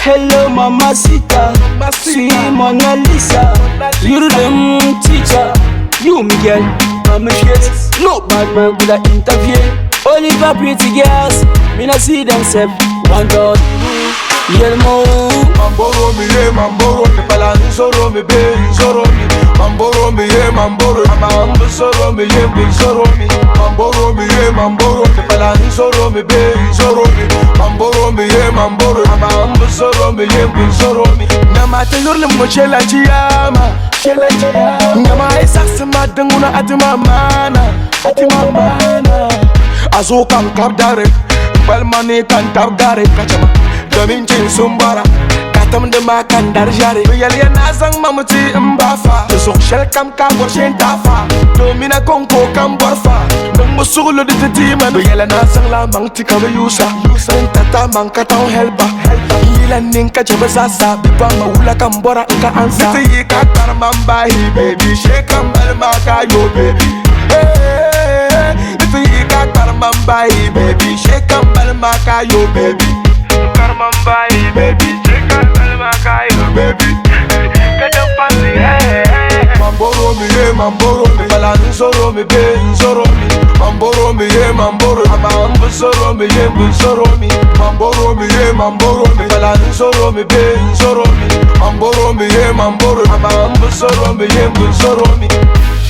Hello mamacita, sweet Mona Lisa. You them teacher, you me girl, I'm a shit. No bad man could I interfere. Only for pretty girls, me not see themselves. One dog, Yelmo. Mamboro mi ye mamboro, me pala soro mi be soro mi. Mamboro mi ye mamboro, ama soro mi ye be soro mi. Mamboro mi ye mamboro, me pala soro mi be soro mi. Mamboro mi ye mamboro, ama soro mi ye be soro mi. Nama te yurle mo chela chiyama, chela chiyama. Nama esas madenguna atima mana. Azo kan kap dare, balmane kan tab dare kachama. Domin cin sumbara, katam da makan dar jare. Yal yana zang mamuti mbafa, so shel kam ka borshen tafa. Domina konko kam borfa, dong musulo de timan. Yal yana zang la mang tika yusa, tata mang katang helpa. Yilan ninka jabasasa, bipa maula kam bora inka ansa. Siti ka karmamba hi baby, shekam balmaka yo baby. Karmambai baby, shake up balmaka yo baby. Karmambai baby, shake up balmaka yo baby. Get up fancy hey. Mamboro mi ye mamboro, me pala soro mi be soro mi. Mamboro mi ye mamboro, ama soro mi ye be soro mi. Mamboro mi ye mamboro, me pala soro mi be soro mi. Mamboro mi ye mamboro, ama soro mi ye be soro mi.